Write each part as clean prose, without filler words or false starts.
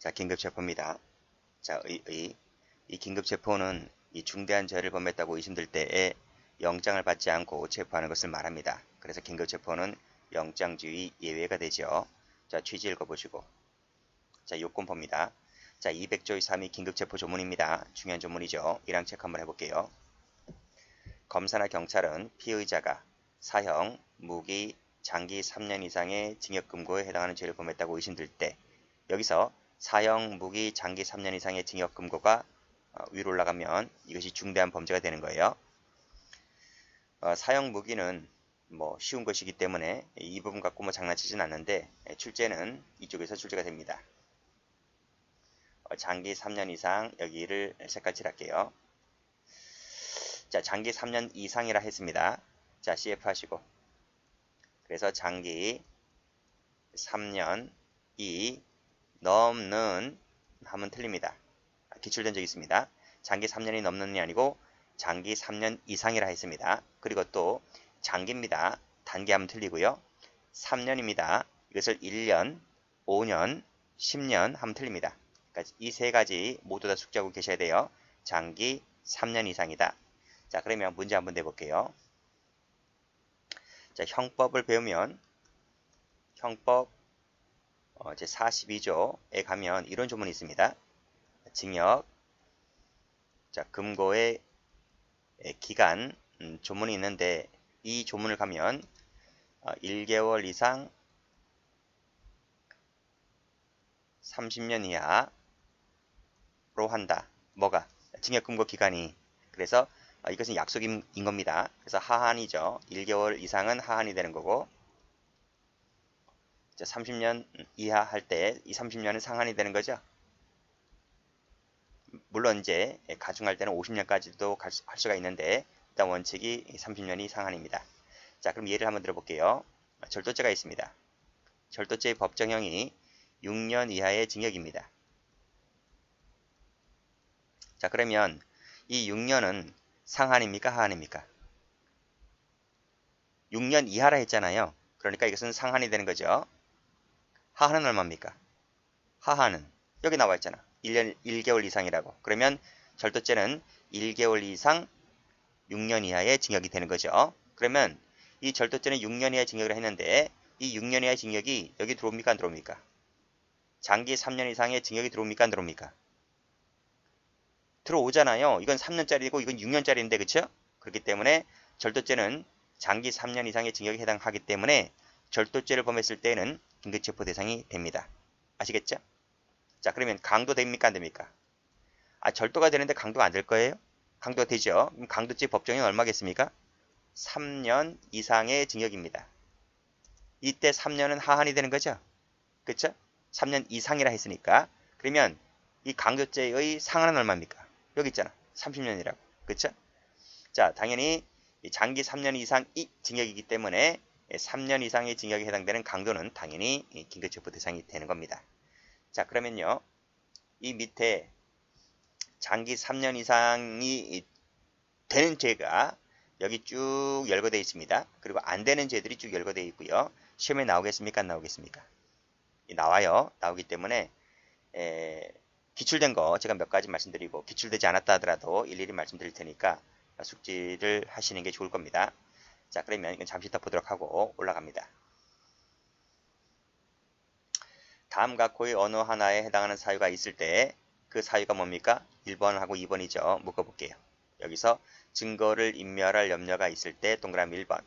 자, 긴급체포입니다. 자, 이 긴급체포는 이 중대한 죄를 범했다고 의심될 때에 영장을 받지 않고 체포하는 것을 말합니다. 그래서 긴급체포는 영장주의 예외가 되죠. 자, 취지 읽어보시고. 자, 요건법입니다. 자, 200조의 3이 긴급체포 조문입니다. 중요한 조문이죠. 1항 체크 한번 해볼게요. 검사나 경찰은 피의자가 사형, 무기, 장기 3년 이상의 징역금고에 해당하는 죄를 범했다고 의심될 때 여기서 사형, 무기, 장기 3년 이상의 징역금고가 위로 올라가면 이것이 중대한 범죄가 되는 거예요. 사형, 무기는 뭐 쉬운 것이기 때문에 이 부분 갖고 뭐 장난치진 않는데 출제는 이쪽에서 출제가 됩니다. 장기 3년 이상 여기를 색깔칠할게요. 자, 장기 3년 이상이라 했습니다. 자, CF 하시고. 그래서 장기 3년이 넘는 하면 틀립니다. 기출된 적이 있습니다. 장기 3년이 넘는이 아니고 장기 3년 이상이라 했습니다. 그리고 또 장기입니다. 단기하면 틀리고요. 3년입니다. 이것을 1년, 5년, 10년 하면 틀립니다. 그러니까 이 세 가지 모두 다 숙지하고 계셔야 돼요. 장기 3년 이상이다. 자, 그러면 문제 한번 내볼게요. 자, 형법을 배우면 형법 제 42조에 가면 이런 조문이 있습니다. 징역, 자, 금고의 기간 조문이 있는데 이 조문을 가면 1개월 이상 30년 이하로 한다. 뭐가? 징역금고 기간이. 그래서 이것은 약속인 겁니다. 그래서 하한이죠. 1개월 이상은 하한이 되는 거고 30년 이하 할 때 이 30년은 상한이 되는 거죠. 물론 이제 가중할 때는 50년까지도 할 수가 있는데 일단 원칙이 30년이 상한입니다. 자, 그럼 예를 한번 들어볼게요. 절도죄가 있습니다. 절도죄의 법정형이 6년 이하의 징역입니다. 자, 그러면 이 6년은 상한입니까? 하한입니까? 6년 이하라 했잖아요. 그러니까 이것은 상한이 되는 거죠. 하한은 얼마입니까? 하한은 여기 나와 있잖아. 1개월 이상이라고. 그러면 절도죄는 1개월 이상 6년 이하의 징역이 되는 거죠. 그러면 이 절도죄는 6년 이하의 징역을 했는데 이 6년 이하의 징역이 여기 들어옵니까? 안 들어옵니까? 장기 3년 이상의 징역이 들어옵니까? 안 들어옵니까? 들어오잖아요. 이건 3년짜리고 이건 6년짜리인데 그쵸? 그렇기 때문에 절도죄는 장기 3년 이상의 징역에 해당하기 때문에 절도죄를 범했을 때에는 긴급체포 대상이 됩니다. 아시겠죠? 자, 그러면 강도 됩니까? 안 됩니까? 절도가 되는데 강도가 안 될 거예요? 강도가 되죠. 그럼 강도죄 법정형은 얼마겠습니까? 3년 이상의 징역입니다. 이때 3년은 하한이 되는 거죠. 그쵸? 3년 이상이라 했으니까. 그러면 이 강도죄의 상한은 얼마입니까? 여기 있잖아. 30년이라고. 그쵸? 자, 당연히 장기 3년 이상이 징역이기 때문에 3년 이상의 징역에 해당되는 강도는 당연히 긴급체포 대상이 되는 겁니다. 자, 그러면요. 이 밑에 장기 3년 이상이 되는 죄가 여기 쭉 열거되어 있습니다. 그리고 안 되는 죄들이 쭉 열거되어 있고요. 시험에 나오겠습니까? 안 나오겠습니까? 나와요. 나오기 때문에 기출된 거 제가 몇 가지 말씀드리고 기출되지 않았다 하더라도 일일이 말씀드릴 테니까 숙지를 하시는 게 좋을 겁니다. 자, 그러면 이건 잠시 더 보도록 하고 올라갑니다. 다음 각호의 어느 하나에 해당하는 사유가 있을 때 그 사유가 뭡니까? 1번하고 2번이죠. 묶어볼게요. 여기서 증거를 인멸할 염려가 있을 때 동그라미 1번,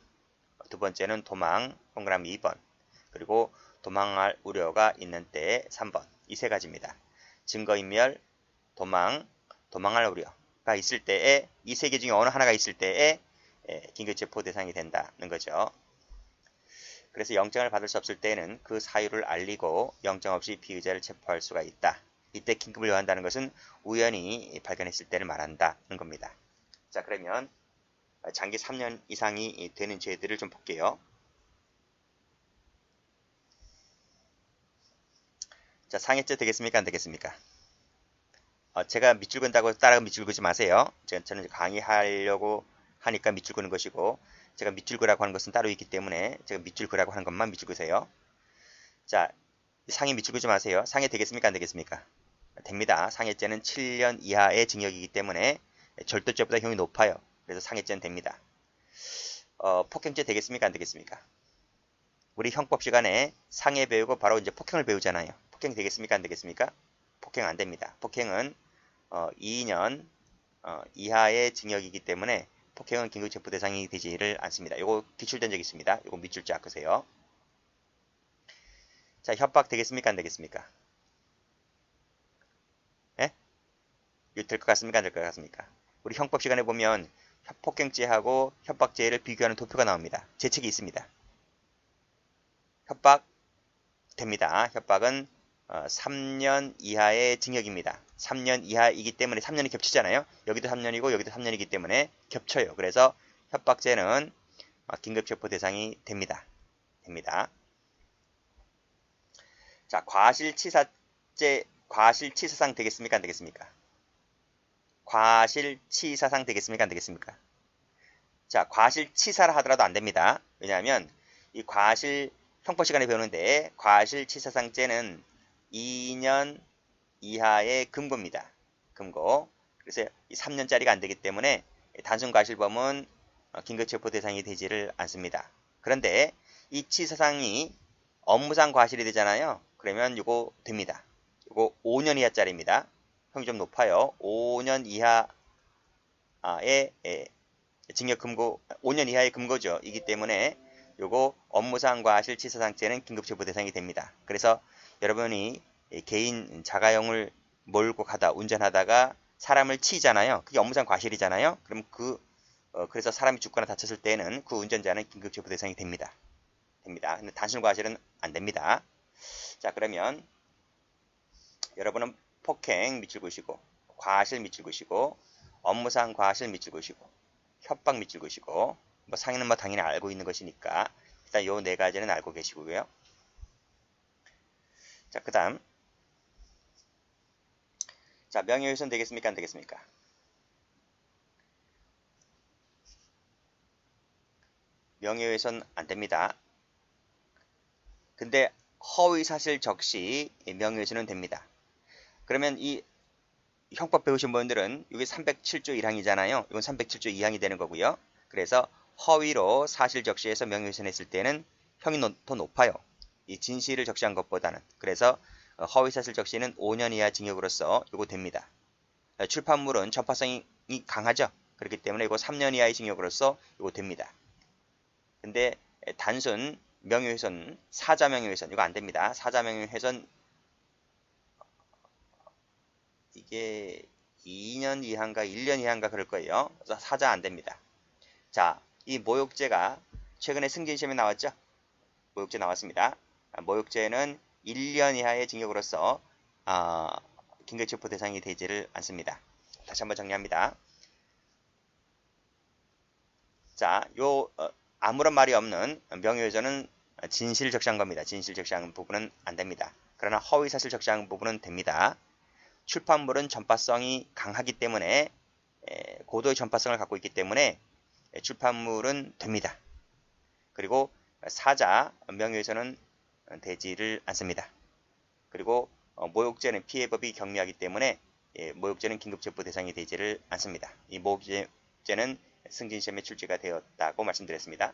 두 번째는 도망, 동그라미 2번, 그리고 도망할 우려가 있는 때 3번. 이 세 가지입니다. 증거인멸, 도망할 우려가 있을 때에 이 세 개 중에 어느 하나가 있을 때에 긴급체포 대상이 된다는 거죠. 그래서 영장을 받을 수 없을 때는 그 사유를 알리고 영장 없이 피의자를 체포할 수가 있다. 이때 긴급을 요한다는 것은 우연히 발견했을 때를 말한다는 겁니다. 자, 그러면 장기 3년 이상이 되는 죄들을 좀 볼게요. 자, 상해죄 되겠습니까? 안 되겠습니까? 제가 밑줄 그은다고 따라가 밑줄 그지 마세요. 저는 강의하려고 하니까 밑줄 그는 것이고 제가 밑줄 그라고 하는 것은 따로 있기 때문에 제가 밑줄 그라고 하는 것만 밑줄 그세요. 자, 상해 미치지 마세요. 상해 되겠습니까? 안 되겠습니까? 됩니다. 상해죄는 7년 이하의 징역이기 때문에 절도죄보다 형이 높아요. 그래서 상해죄는 됩니다. 폭행죄 되겠습니까? 안 되겠습니까? 우리 형법 시간에 상해 배우고 바로 이제 폭행을 배우잖아요. 폭행 되겠습니까? 안 되겠습니까? 폭행 안 됩니다. 폭행은 2년 이하의 징역이기 때문에 폭행은 긴급체포 대상이 되지를 않습니다. 이거 기출된 적 있습니다. 이거 밑줄 쫙 그세요. 자, 협박 되겠습니까? 안 되겠습니까? 예? 이거 될 것 같습니까? 안 될 것 같습니까? 우리 형법 시간에 보면 폭행죄하고 협박죄를 비교하는 도표가 나옵니다. 제책이 있습니다. 협박 됩니다. 협박은 3년 이하의 징역입니다. 3년 이하이기 때문에 3년이 겹치잖아요. 여기도 3년이고 여기도 3년이기 때문에 겹쳐요. 그래서 협박죄는 긴급체포 대상이 됩니다. 자, 과실치사상 되겠습니까? 안 되겠습니까? 과실치사상 되겠습니까? 안 되겠습니까? 자, 과실치사를 하더라도 안 됩니다. 왜냐하면 이 형법 시간에 배우는데 과실치사상죄는 2년 이하의 금고입니다. 금고. 그래서 3년짜리가 안 되기 때문에 단순 과실범은 긴급체포 대상이 되지를 않습니다. 그런데 이 치사상이 업무상 과실이 되잖아요. 그러면 이거 됩니다. 이거 5년 이하짜리입니다. 형이 좀 높아요. 5년 이하의 징역 금고, 5년 이하의 금고죠. 이기 때문에 요거 업무상 과실치사상죄는 긴급체포 대상이 됩니다. 그래서 여러분이 개인 자가용을 몰고 운전하다가 사람을 치잖아요. 그게 업무상 과실이잖아요. 그럼 그래서 사람이 죽거나 다쳤을 때는 그 운전자는 긴급체포 대상이 됩니다. 근데 단순 과실은 안 됩니다. 자, 그러면 여러분은 폭행 밑줄 그으시고, 과실 밑줄 그으시고, 업무상 과실 밑줄 그으시고, 협박 밑줄 그으시고, 상해는 당연히 알고 있는 것이니까 일단 요 네 가지는 알고 계시고요. 자, 그 다음. 자, 명예훼손 되겠습니까? 안 되겠습니까? 명예훼손 안 됩니다. 근데 허위사실 적시 명예훼손은 됩니다. 그러면 이 형법 배우신 분들은 이게 307조 1항이잖아요. 이건 307조 2항이 되는 거고요. 그래서 허위로 사실 적시해서 명예훼손 했을 때는 형이 더 높아요. 이 진실을 적시한 것보다는. 그래서 허위사실 적시는 5년 이하 징역으로서 이거 됩니다. 출판물은 전파성이 강하죠. 그렇기 때문에 이거 3년 이하의 징역으로서 이거 됩니다. 근데 단순 명예훼손, 사자 명예훼손 이거 안 됩니다. 사자 명예훼손 이게 2년 이하인가 1년 이하인가 그럴 거예요. 그래서 사자 안 됩니다. 자, 이 모욕죄가 최근에 승진시험에 나왔죠? 모욕죄 나왔습니다. 모욕죄는 1년 이하의 징역으로서 긴급체포 대상이 되지를 않습니다. 다시 한번 정리합니다. 자, 아무런 말이 없는 명예훼손은 진실 적시한 겁니다. 진실 적시한 부분은 안 됩니다. 그러나 허위사실 적시한 부분은 됩니다. 출판물은 전파성이 강하기 때문에 고도의 전파성을 갖고 있기 때문에 출판물은 됩니다. 그리고 사자 명예훼손은 되지를 않습니다. 그리고 모욕죄는 피해법이 경미하기 때문에 모욕죄는 긴급체포 대상이 되지를 않습니다. 이 모욕죄는 승진시험에 출제가 되었다고 말씀드렸습니다.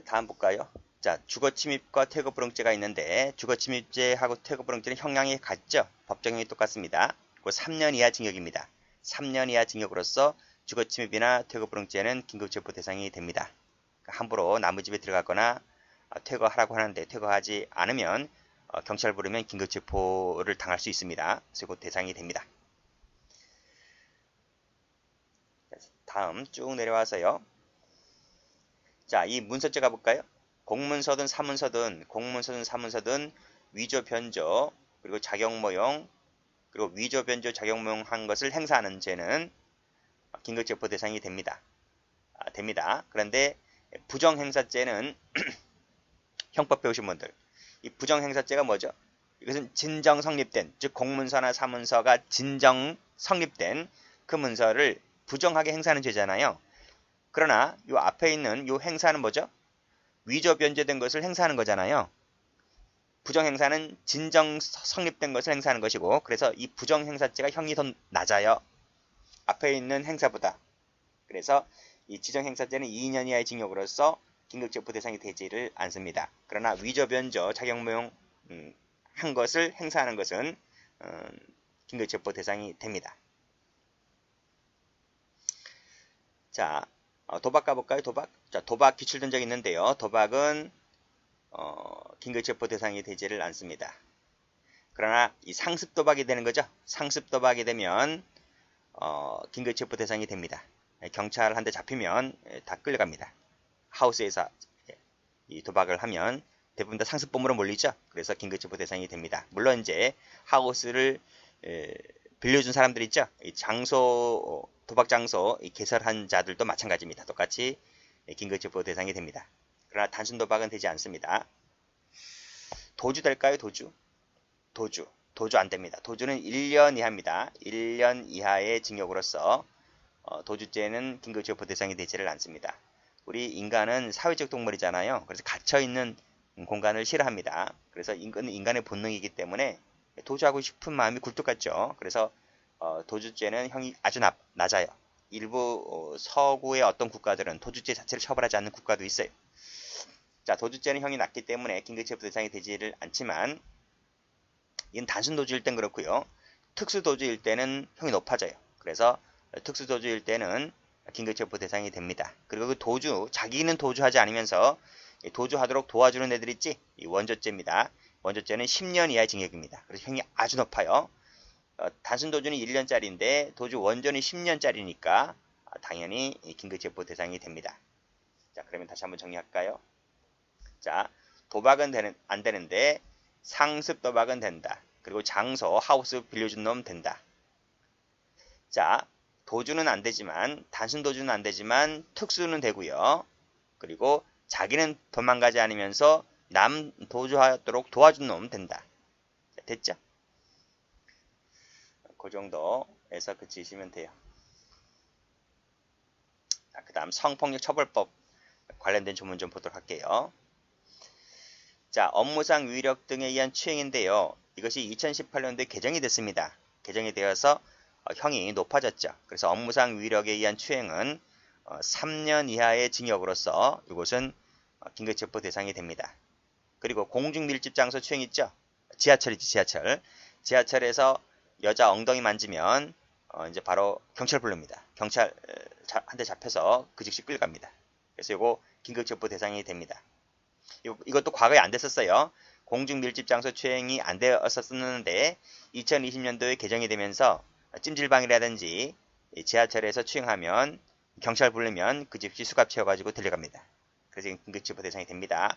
다음 볼까요? 자, 주거침입과 퇴거불응죄가 있는데 주거침입죄하고 퇴거불응죄는 형량이 같죠? 법정형이 똑같습니다. 그 3년 이하 징역입니다. 3년 이하 징역으로서 주거침입이나 퇴거불응죄는 긴급체포 대상이 됩니다. 함부로 남의 집에 들어가거나 퇴거하라고 하는데 퇴거하지 않으면 경찰 부르면 긴급체포를 당할 수 있습니다. 그래서 그 대상이 됩니다. 다음 쭉 내려와서요. 자, 이 문서죄 가볼까요? 공문서든 사문서든 위조 변조 그리고 작용모용 그리고 위조 변조 작용모용한 것을 행사하는 죄는 긴급체포 대상이 됩니다. 그런데 부정행사죄는 형법 배우신 분들 이 부정행사죄가 뭐죠? 이것은 진정 성립된 즉 공문서나 사문서가 진정 성립된 그 문서를 부정하게 행사하는 죄잖아요. 그러나 요 앞에 있는 요 행사는 뭐죠? 위조 변제된 것을 행사하는 거잖아요. 부정행사는 진정 성립된 것을 행사하는 것이고, 그래서 이 부정행사죄가 형이 더 낮아요. 앞에 있는 행사보다. 그래서 이 지정행사죄는 2년 이하의 징역으로서 긴급체포 대상이 되지를 않습니다. 그러나 위조 변조 자격모용 한 것을 행사하는 것은 긴급체포 대상이 됩니다. 자, 도박 가볼까요? 도박. 자, 도박 기출된 적이 있는데요. 도박은 긴급체포 대상이 되지를 않습니다. 그러나 이 상습 도박이 되는 거죠. 상습 도박이 되면 긴급체포 대상이 됩니다. 경찰한테 잡히면 다 끌려갑니다. 하우스에서 이 도박을 하면 대부분 다 상습범으로 몰리죠. 그래서 긴급체포 대상이 됩니다. 물론 이제 하우스를 빌려준 사람들 있죠. 이 장소 도박 장소 개설한 자들도 마찬가지입니다. 똑같이 긴급체포 대상이 됩니다. 그러나 단순 도박은 되지 않습니다. 도주 될까요? 도주 안 됩니다. 도주는 1년 이하입니다. 1년 이하의 징역으로서 도주죄는 긴급체포 대상이 되지를 않습니다. 우리 인간은 사회적 동물이잖아요. 그래서 갇혀있는 공간을 싫어합니다. 그래서 인간의 본능이기 때문에 도주하고 싶은 마음이 굴뚝 같죠. 그래서 도주죄는 형이 아주 낮아요. 일부 서구의 어떤 국가들은 도주죄 자체를 처벌하지 않는 국가도 있어요. 자, 도주죄는 형이 낮기 때문에 긴급체포 대상이 되지를 않지만 이건 단순 도주일 땐 그렇고요. 특수 도주일 때는 형이 높아져요. 그래서 특수 도주일 때는 긴급체포 대상이 됩니다. 그리고 그 도주, 자기는 도주하지 않으면서 도주하도록 도와주는 애들 있지? 이 원조죄입니다. 원조죄는 10년 이하의 징역입니다. 그래서 형이 아주 높아요. 단순 도주는 1년짜리인데 도주 원조는 10년짜리니까 당연히 긴급체포 대상이 됩니다. 자, 그러면 다시 한번 정리할까요? 자, 도박은 안 되는데 상습 도박은 된다. 그리고 장소, 하우스 빌려준 놈 된다. 자, 도주는 안 되지만, 단순 도주는 안 되지만 특수는 되고요. 그리고 자기는 도망가지 않으면서 남 도주하도록 도와준 놈 된다. 자, 됐죠? 그 정도에서 그치시면 돼요. 그 다음 성폭력 처벌법 관련된 조문 좀 보도록 할게요. 자, 업무상 위력 등에 의한 추행인데요. 이것이 2018년도에 개정이 됐습니다. 개정이 되어서 형이 높아졌죠. 그래서 업무상 위력에 의한 추행은 3년 이하의 징역으로서 이것은 긴급체포 대상이 됩니다. 그리고 공중밀집장소 추행 있죠. 지하철이지, 지하철. 지하철에서 여자 엉덩이 만지면 이제 바로 경찰 부릅니다. 경찰한테 잡혀서 그 즉시 끌려갑니다. 그래서 이거 긴급체포 대상이 됩니다. 이것도 과거에 안 됐었어요. 공중밀집장소 추행이 안 되었었는데 2020년도에 개정이 되면서 찜질방이라든지 지하철에서 추행하면 경찰 부르면 그 즉시 수갑 채워가지고 들려갑니다. 그래서 긴급체포 대상이 됩니다.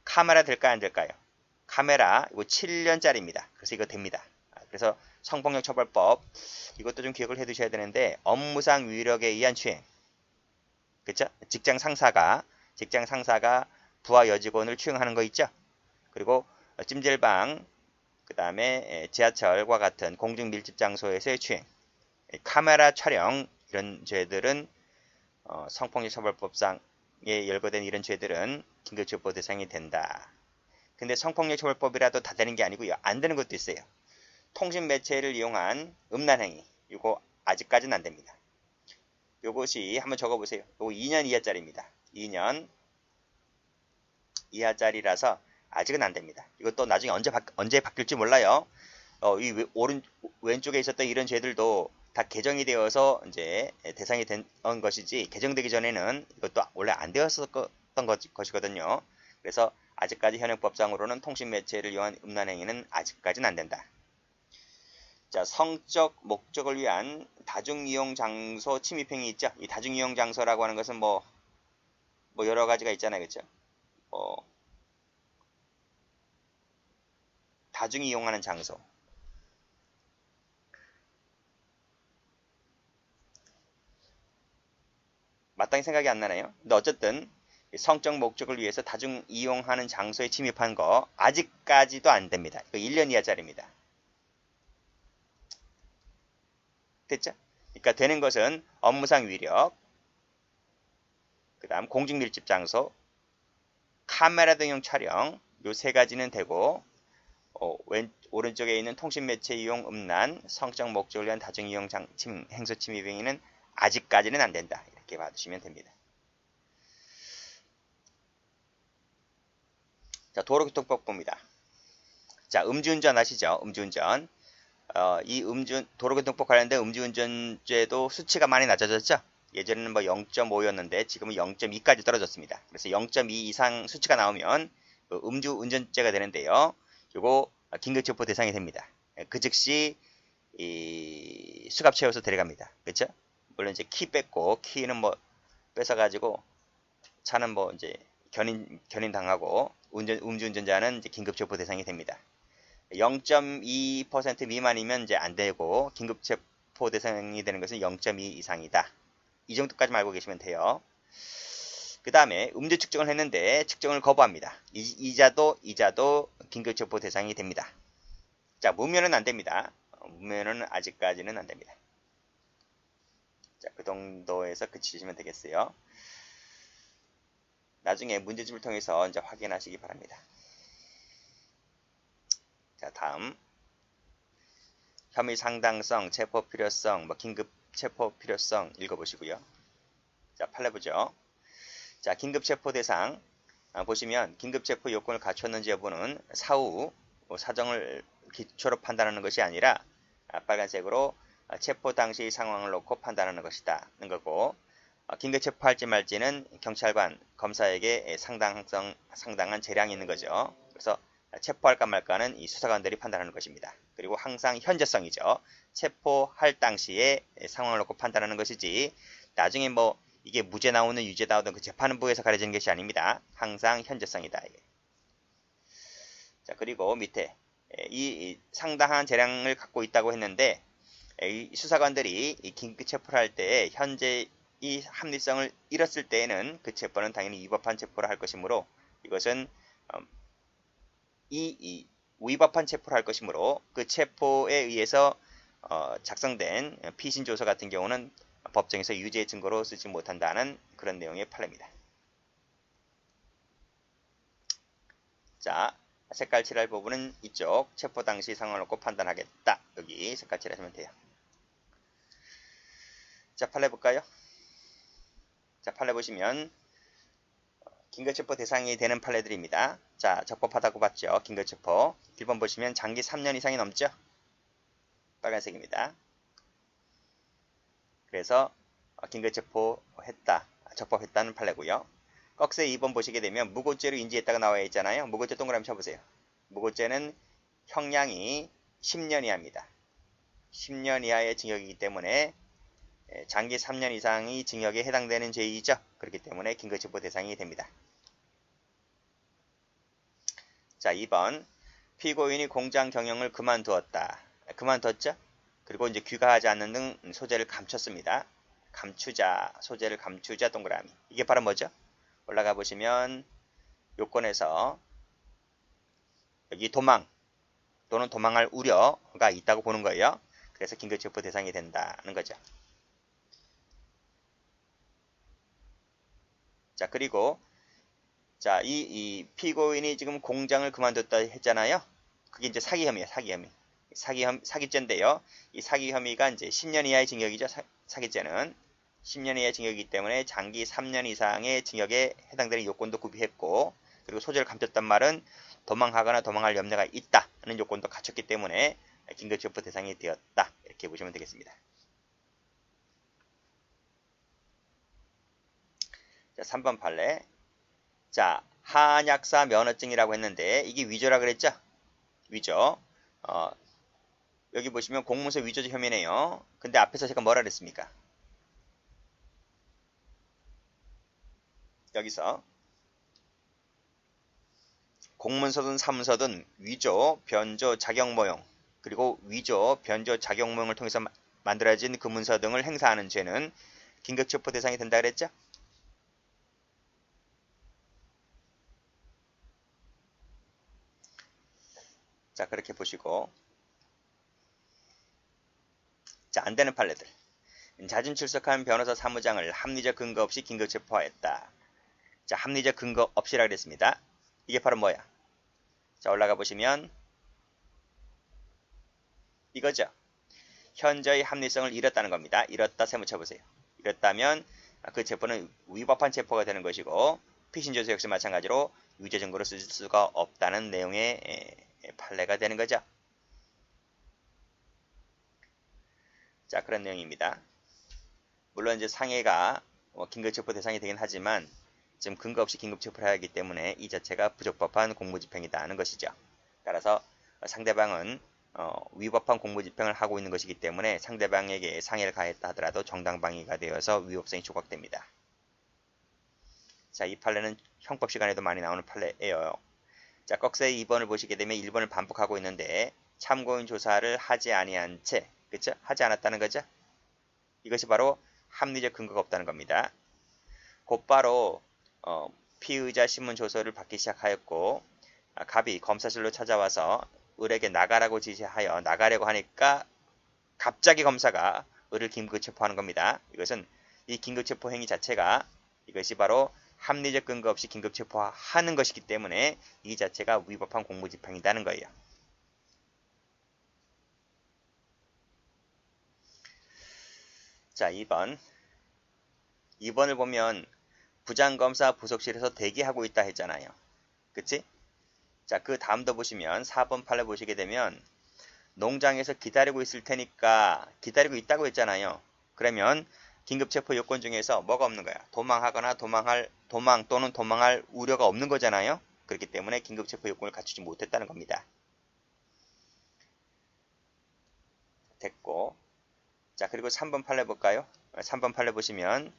카메라 될까요? 안 될까요? 카메라 이거 7년짜리입니다. 그래서 이거 됩니다. 그래서 성폭력 처벌법 이것도 좀 기억을 해 두셔야 되는데 업무상 위력에 의한 추행 그렇죠? 직장 상사가 부하 여직원을 추행하는 거 있죠? 그리고 찜질방 그 다음에 지하철과 같은 공중밀집장소에서의 추행 카메라 촬영 이런 죄들은 성폭력 처벌법상에 열거된 이런 죄들은 긴급체포 대상이 된다. 근데 성폭력 처벌법이라도 다 되는 게 아니고요. 안 되는 것도 있어요. 통신 매체를 이용한 음란행위 이거 아직까지는 안 됩니다. 요것이 한번 적어보세요. 요거 2년 이하짜리입니다. 2년 이하짜리라서 아직은 안 됩니다. 이것도 나중에 언제 바뀔지 몰라요. 이 왼쪽에 있었던 이런 죄들도 다 개정이 되어서 이제 대상이 된 것이지 개정되기 전에는 이것도 원래 안 되었었던 것이거든요. 그래서 아직까지 현행법상으로는 통신매체를 이용한 음란행위는 아직까지는 안 된다. 자, 성적 목적을 위한 다중이용장소 침입행위 있죠? 이 다중이용장소라고 하는 것은 뭐 여러 가지가 있잖아요. 그렇죠? 다중이 이용하는 장소. 마땅히 생각이 안 나네요. 근데 어쨌든 성적 목적을 위해서 다중 이용하는 장소에 침입한 거 아직까지도 안 됩니다. 이거 1년 이하짜리입니다. 됐죠? 그러니까 되는 것은 업무상 위력, 그 다음 공직 밀집 장소, 카메라 등용 촬영, 요 세 가지는 되고, 오른쪽에 있는 통신 매체 이용 음란, 성적 목적을 위한 다중 이용 행사 침입 행위는 아직까지는 안 된다. 이렇게 봐주시면 됩니다. 자, 도로교통법입니다. 자, 음주운전 아시죠? 음주운전. 도로교통법 관련된 음주운전죄도 수치가 많이 낮아졌죠? 예전에는 뭐 0.5였는데 지금은 0.2까지 떨어졌습니다. 그래서 0.2 이상 수치가 나오면 음주운전죄가 되는데요. 요거 긴급체포 대상이 됩니다. 그 즉시 수갑 채워서 데려갑니다. 그렇죠? 물론 이제 키 뺏고, 키는 뭐 뺏어가지고 차는 뭐 이제 견인 당하고 음주운전자는 이제 긴급체포 대상이 됩니다. 0.2% 미만이면 이제 안 되고 긴급체포 대상이 되는 것은 0.2 이상이다. 이 정도까지만 알고 계시면 돼요. 그 다음에 음주 측정을 했는데 측정을 거부합니다. 이자도 긴급체포 대상이 됩니다. 자, 무면은 안 됩니다. 무면은 아직까지는 안 됩니다. 자, 그 정도에서 그치시면 되겠어요. 나중에 문제집을 통해서 이제 확인하시기 바랍니다. 자, 다음 혐의 상당성, 체포 필요성, 긴급 체포 필요성 읽어보시고요. 자, 판례 보죠. 자, 긴급 체포 대상 보시면 긴급 체포 요건을 갖췄는지 여부는 사후 사정을 기초로 판단하는 것이 아니라 빨간색으로 체포 당시 상황을 놓고 판단하는 것이다 는 거고, 긴급 체포할지 말지는 경찰관, 검사에게 상당한 재량이 있는 거죠. 그래서 체포할까 말까는 이 수사관들이 판단하는 것입니다. 그리고 항상 현재성이죠. 체포할 당시에 상황을 놓고 판단하는 것이지 나중에 뭐 이게 무죄 나오는 유죄 나오든 그 재판부에서 가려지는 것이 아닙니다. 항상 현재성이다. 자, 그리고 밑에 이 상당한 재량을 갖고 있다고 했는데 이 수사관들이 이 긴급 체포를 할 때 현재 이 합리성을 잃었을 때에는 그 체포는 당연히 위법한 체포를 할 것이므로 이것은 위법한 체포를 할 것이므로 그 체포에 의해서 작성된 피신조서 같은 경우는 법정에서 유죄 증거로 쓰지 못한다는 그런 내용의 판례입니다. 자, 색깔 칠할 부분은 이쪽 체포 당시 상황을 놓고 판단하겠다. 여기 색깔 칠하시면 돼요. 자, 판례 볼까요? 자, 판례 보시면 긴급체포 대상이 되는 판례들입니다. 자, 적법하다고 봤죠. 긴급체포 1번 보시면 장기 3년 이상이 넘죠. 빨간색입니다. 그래서 긴급체포했다, 적법했다는 판례고요. 꺽쇠 2번 보시게 되면 무고죄로 인지했다가 나와 있잖아요. 무고죄 동그라미 쳐보세요. 무고죄는 형량이 10년 이하입니다. 10년 이하의 징역이기 때문에 장기 3년 이상이 징역에 해당되는 죄이죠. 그렇기 때문에 긴급체포 대상이 됩니다. 자, 2번 피고인이 공장 경영을 그만두었다. 그만뒀죠? 그리고 이제 귀가하지 않는 등 소재를 감췄습니다. 소재를 감추자 동그라미. 이게 바로 뭐죠? 올라가 보시면 요건에서 여기 도망 또는 도망할 우려가 있다고 보는 거예요. 그래서 긴급체포 대상이 된다는 거죠. 자, 그리고 자, 이 피고인이 지금 공장을 그만뒀다 했잖아요. 그게 이제 사기 혐의예요. 사기죄인데요. 이 사기 혐의가 이제 10년 이하의 징역이죠. 사기죄는 10년 이하의 징역이기 때문에 장기 3년 이상의 징역에 해당되는 요건도 구비했고, 그리고 소재를 감췄단 말은 도망하거나 도망할 염려가 있다는 요건도 갖췄기 때문에 긴급체포 대상이 되었다. 이렇게 보시면 되겠습니다. 자, 3번 판례. 자, 한약사 면허증이라고 했는데 이게 위조라 그랬죠? 위조. 여기 보시면 공문서 위조 혐의네요. 근데 앞에서 제가 뭐라 그랬습니까? 여기서 공문서든 사문서든 위조, 변조, 작용모형, 그리고 위조, 변조, 작용모형을 통해서 만들어진 그 문서 등을 행사하는 죄는 긴급체포 대상이 된다 그랬죠? 자, 그렇게 보시고, 자, 안 되는 판례들. 자진 출석한 변호사 사무장을 합리적 근거 없이 긴급 체포하였다. 자, 합리적 근거 없이라 그랬습니다. 이게 바로 뭐야? 자, 올라가 보시면 이거죠. 현저히 합리성을 잃었다는 겁니다. 잃었다 세무 쳐보세요. 잃었다면 그 체포는 위법한 체포가 되는 것이고 피신조서 역시 마찬가지로 유죄 증거로 쓸 수가 없다는 내용의 판례가 되는 거죠. 자, 그런 내용입니다. 물론 이제 상해가 긴급체포 대상이 되긴 하지만 지금 근거 없이 긴급체포를 하기 때문에 이 자체가 부적법한 공무집행이다는 것이죠. 따라서 상대방은 위법한 공무집행을 하고 있는 것이기 때문에 상대방에게 상해를 가했다 하더라도 정당방위가 되어서 위법성이 조각됩니다. 자, 이 판례는 형법 시간에도 많이 나오는 판례예요. 자, 꺽쇠 2번을 보시게 되면 1번을 반복하고 있는데 참고인 조사를 하지 아니한 채, 그쵸? 하지 않았다는 거죠? 이것이 바로 합리적 근거가 없다는 겁니다. 곧바로 피의자 신문 조서를 받기 시작하였고 갑이 검사실로 찾아와서 을에게 나가라고 지시하여 나가려고 하니까 갑자기 검사가 을을 긴급체포하는 겁니다. 이것은 이 긴급체포 행위 자체가 이것이 바로 합리적 근거 없이 긴급체포하는 것이기 때문에 이 자체가 위법한 공무집행이라는 거예요. 자, 2번. 2번을 보면 부장검사 부속실에서 대기하고 있다 했잖아요. 그치? 자, 그 다음도 보시면 4번 판례 보시게 되면 농장에서 기다리고 있을 테니까 기다리고 있다고 했잖아요. 그러면 긴급체포 요건 중에서 뭐가 없는 거야? 도망하거나 도망 또는 도망할 우려가 없는 거잖아요. 그렇기 때문에 긴급체포 요건을 갖추지 못했다는 겁니다. 됐고, 자, 그리고 3번 판례 볼까요? 3번 판례 보시면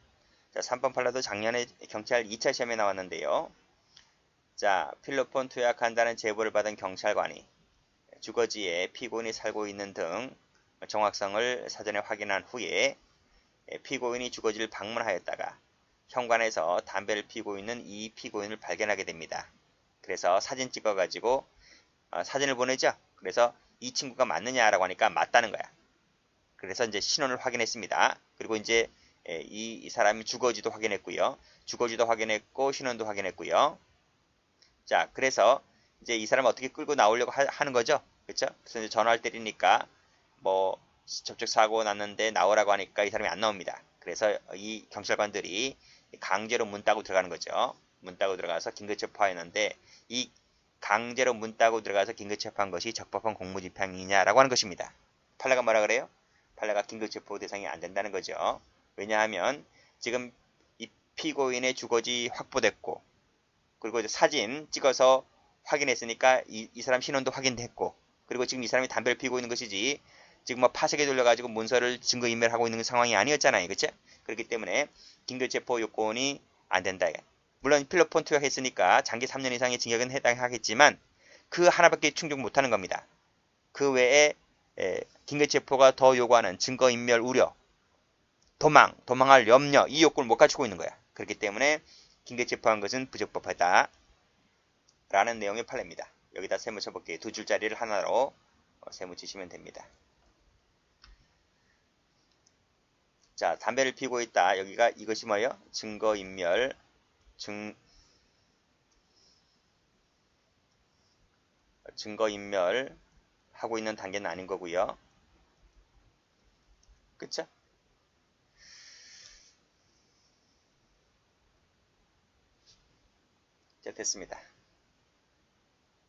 자, 3번 판례도 작년에 경찰 2차 시험에 나왔는데요. 자, 필로폰 투약한다는 제보를 받은 경찰관이 주거지에 피고인이 살고 있는 등 정확성을 사전에 확인한 후에 피고인이 주거지를 방문하였다가 현관에서 담배를 피우고 있는 이 피고인을 발견하게 됩니다. 그래서 사진 찍어가지고 사진을 보내죠. 그래서 이 친구가 맞느냐라고 하니까 맞다는 거야. 그래서 이제 신원을 확인했습니다. 그리고 이제 이 사람이 주거지도 확인했고요. 주거지도 확인했고 신원도 확인했고요. 자, 그래서 이제 이 사람을 어떻게 끌고 나오려고 하는 거죠. 그렇죠? 그래서 이제 전화를 때리니까 뭐 접촉 사고 났는데 나오라고 하니까 이 사람이 안 나옵니다. 그래서 이 경찰관들이 강제로 문 따고 들어가는 거죠. 문 따고 들어가서 긴급체포하였는데 이 강제로 문 따고 들어가서 긴급체포한 것이 적법한 공무집행이냐라고 하는 것입니다. 판례가 뭐라 그래요? 판례가 긴급체포 대상이 안 된다는 거죠. 왜냐하면 지금 이 피고인의 주거지 확보됐고 그리고 이제 사진 찍어서 확인했으니까 이 사람 신원도 확인됐고 그리고 지금 이 사람이 담배를 피우고 있는 것이지 지금 뭐 파쇄기 돌려가지고 문서를 증거인멸하고 있는 상황이 아니었잖아요. 그쵸? 그렇기 때문에 긴급체포 요건이 안 된다. 물론 필로폰 투약했으니까 장기 3년 이상의 징역은 해당하겠지만 그 하나밖에 충족 못하는 겁니다. 그 외에 긴급체포가 더 요구하는 증거인멸 우려, 도망할 염려 이 요건을 못 갖추고 있는 거야. 그렇기 때문에 긴급체포한 것은 부적법하다 라는 내용의 판례입니다. 여기다 세무 쳐볼게요. 두 줄짜리를 하나로 세무 치시면 됩니다. 자, 담배를 피우고 있다. 여기가 이것이 뭐예요? 증거인멸, 증거인멸 하고 있는 단계는 아닌 거고요. 그쵸? 자, 됐습니다.